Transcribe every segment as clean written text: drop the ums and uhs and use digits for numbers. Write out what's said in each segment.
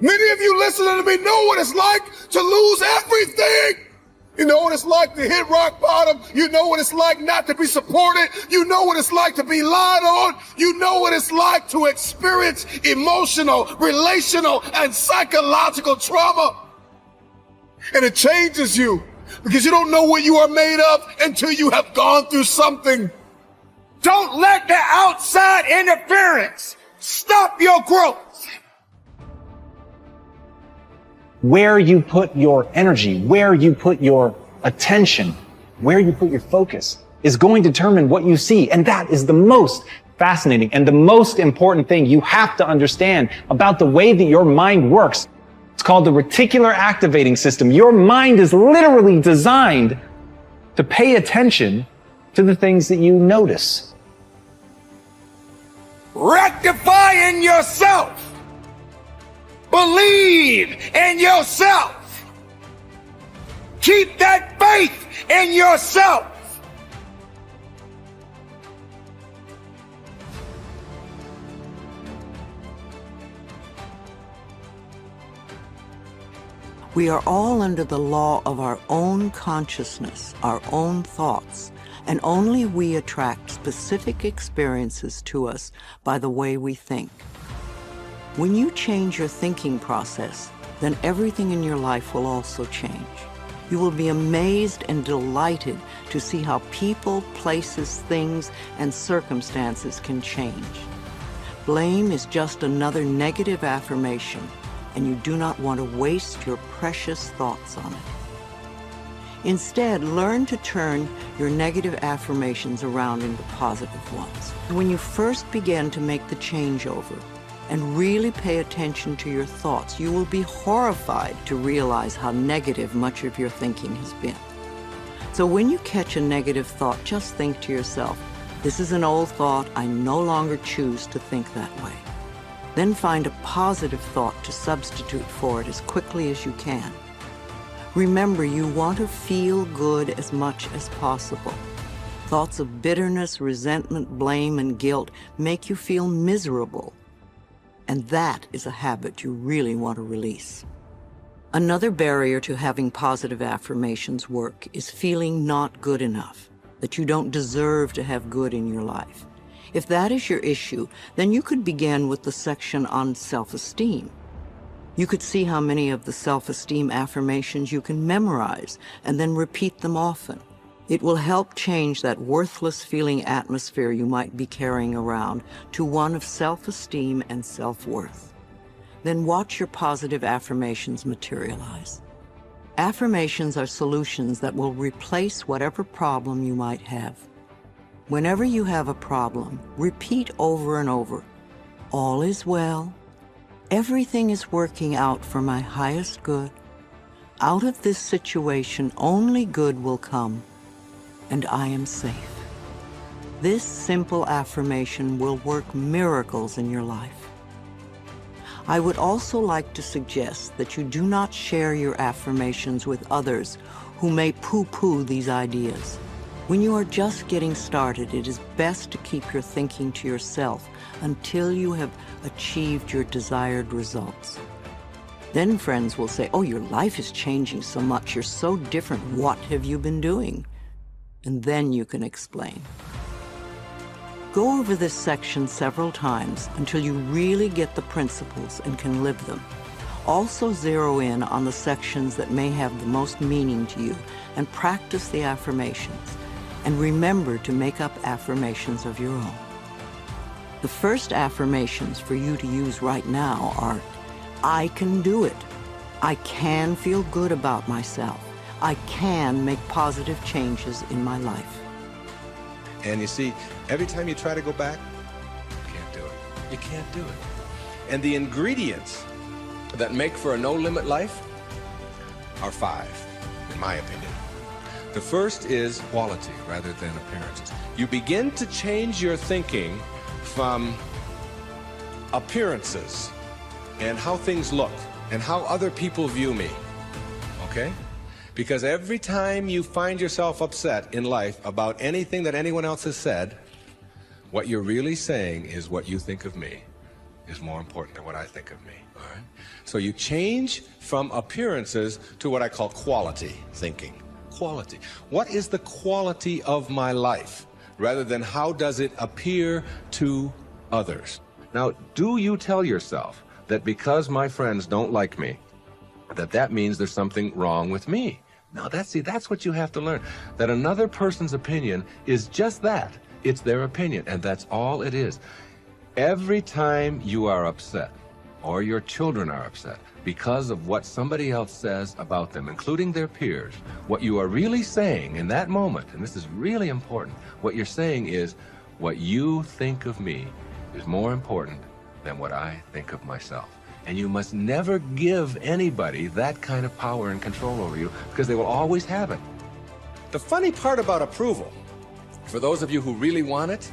Many of you listening to me know what it's like to lose everything. You know what it's like to hit rock bottom. You know what it's like not to be supported. You know what it's like to be lied on. You know what it's like to experience emotional, relational, and psychological trauma. And it changes you because you don't know what you are made of until you have gone through something. Don't let the outside interference stop your growth. Where you put your energy, where you put your attention, where you put your focus is going to determine what you see. And that is the most fascinating and the most important thing you have to understand about the way that your mind works. It's called the reticular activating system. Your mind is literally designed to pay attention to the things that you notice. Rectify in yourself. Believe in yourself. Keep that faith in yourself. We are all under the law of our own consciousness, our own thoughts, and only we attract specific experiences to us by the way we think. When you change your thinking process, then everything in your life will also change. You will be amazed and delighted to see how people, places, things, and circumstances can change. Blame is just another negative affirmation, and you do not want to waste your precious thoughts on it. Instead, learn to turn your negative affirmations around into positive ones. When you first begin to make the changeover, and really pay attention to your thoughts, you will be horrified to realize how negative much of your thinking has been. So when you catch a negative thought, just think to yourself, this is an old thought, I no longer choose to think that way. Then find a positive thought to substitute for it as quickly as you can. Remember, you want to feel good as much as possible. Thoughts of bitterness, resentment, blame, and guilt make you feel miserable. And that is a habit you really want to release. Another barrier to having positive affirmations work is feeling not good enough, that you don't deserve to have good in your life. If that is your issue, then you could begin with the section on self-esteem. You could see how many of the self-esteem affirmations you can memorize and then repeat them often. It will help change that worthless feeling atmosphere you might be carrying around to one of self-esteem and self-worth. Then watch your positive affirmations materialize. Affirmations are solutions that will replace whatever problem you might have. Whenever you have a problem, repeat over and over, all is well, everything is working out for my highest good, out of this situation only good will come, and I am safe. This simple affirmation will work miracles in your life. I would also like to suggest that you do not share your affirmations with others who may poo-poo these ideas. When you are just getting started, it is best to keep your thinking to yourself until you have achieved your desired results. Then friends will say, oh, your life is changing so much, you're so different, what have you been doing? And then you can explain. Go over this section several times until you really get the principles and can live them. Also zero in on the sections that may have the most meaning to you and practice the affirmations. And remember to make up affirmations of your own. The first affirmations for you to use right now are, I can do it. I can feel good about myself. I can make positive changes in my life. And you see, every time you try to go back, you can't do it. You can't do it. And the ingredients that make for a no-limit life are 5, in my opinion. The first is quality rather than appearances. You begin to change your thinking from appearances and how things look and how other people view me, okay? Because every time you find yourself upset in life about anything that anyone else has said, what you're really saying is what you think of me. is more important than what I think of me. All right? So you change from appearances to what I call quality thinking. Quality. What is the quality of my life? Rather than how does it appear to others? Now, do you tell yourself that because my friends don't like me, that means there's something wrong with me? No, that's what you have to learn. That another person's opinion is just that. It's their opinion, and that's all it is. Every time you are upset, or your children are upset, because of what somebody else says about them, including their peers, what you are really saying in that moment, and this is really important, what you're saying is, what you think of me is more important than what I think of myself. And you must never give anybody that kind of power and control over you, because they will always have it. The funny part about approval, for those of you who really want it,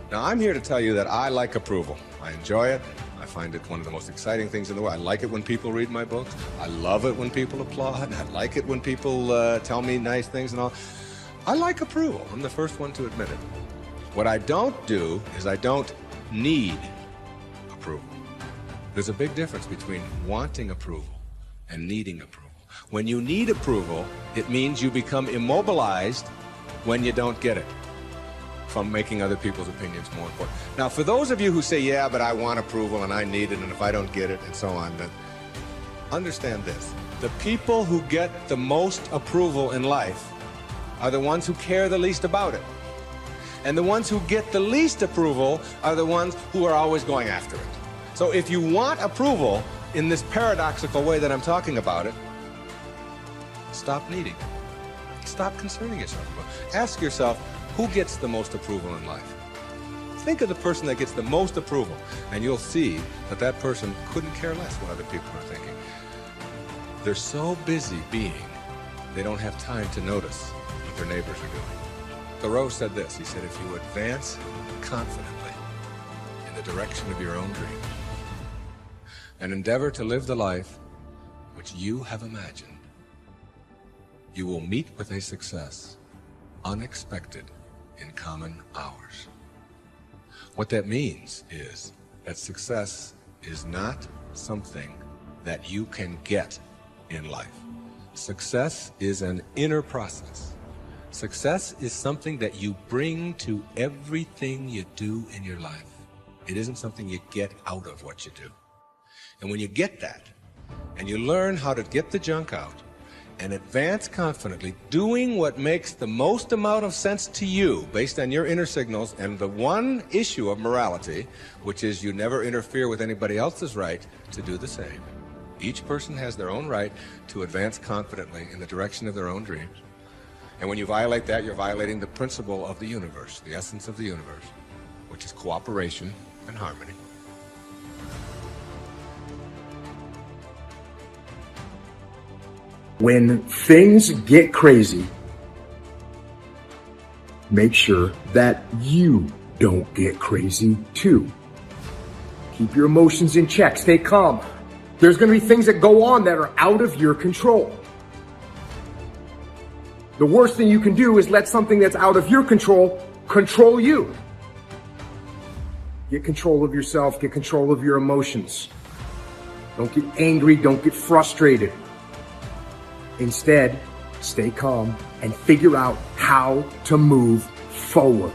now I'm here to tell you that I like approval. I enjoy it. I find it one of the most exciting things in the world. I like it when people read my books. I love it when people applaud. I like it when people tell me nice things and all. I like approval. I'm the first one to admit it. What I don't do is I don't need approval. There's a big difference between wanting approval and needing approval. When you need approval, it means you become immobilized when you don't get it, from making other people's opinions more important. Now, for those of you who say, yeah, but I want approval and I need it, and if I don't get it, and so on, then understand this. The people who get the most approval in life are the ones who care the least about it. And the ones who get the least approval are the ones who are always going after it. So if you want approval in this paradoxical way that I'm talking about it, stop needing it. Stop concerning yourself about it. Ask yourself, who gets the most approval in life? Think of the person that gets the most approval, and you'll see that that person couldn't care less what other people are thinking. They're so busy being, they don't have time to notice what their neighbors are doing. Thoreau said this, he said, if you advance confidently in the direction of your own dreams and endeavor to live the life which you have imagined, you will meet with a success unexpected in common hours. What that means is that success is not something that you can get in life. Success is an inner process. Success is something that you bring to everything you do in your life. It isn't something you get out of what you do. And when you get that, and you learn how to get the junk out, and advance confidently, doing what makes the most amount of sense to you based on your inner signals and the one issue of morality, which is you never interfere with anybody else's right to do the same. Each person has their own right to advance confidently in the direction of their own dreams. And when you violate that, you're violating the principle of the universe, the essence of the universe, which is cooperation and harmony. When things get crazy, make sure that you don't get crazy too. Keep your emotions in check. Stay calm. There's going to be things that go on that are out of your control. The worst thing you can do is let something that's out of your control control you. Get control of yourself. Get control of your emotions. Don't get angry. Don't get frustrated. Instead, stay calm and figure out how to move forward.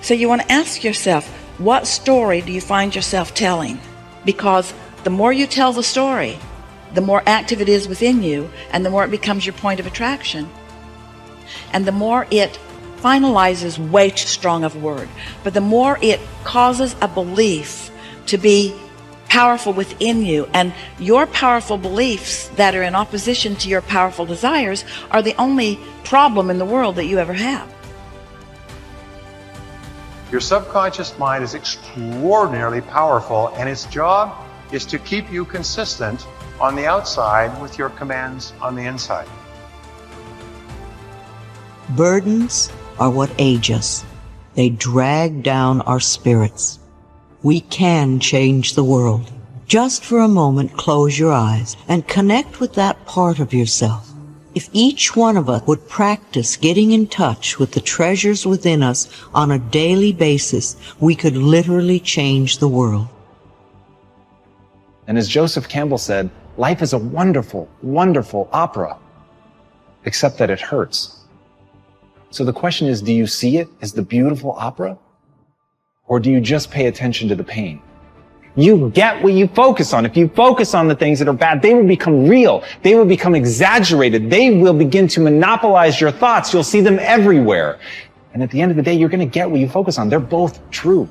So you want to ask yourself, what story do you find yourself telling? Because the more you tell the story, the more active it is within you, and the more it becomes your point of attraction. And the more it finalizes, way too strong of a word, but the more it causes a belief to be powerful within you, and your powerful beliefs that are in opposition to your powerful desires are the only problem in the world that you ever have. Your subconscious mind is extraordinarily powerful, and its job is to keep you consistent on the outside with your commands on the inside. Burdens are what age us. They drag down our spirits. We can change the world. Just for a moment, close your eyes and connect with that part of yourself. If each one of us would practice getting in touch with the treasures within us on a daily basis, we could literally change the world. And as Joseph Campbell said, life is a wonderful, wonderful opera, except that it hurts. So the question is, do you see it as the beautiful opera? Or do you just pay attention to the pain? You get what you focus on. If you focus on the things that are bad, they will become real. They will become exaggerated. They will begin to monopolize your thoughts. You'll see them everywhere. And at the end of the day, you're going to get what you focus on. They're both true.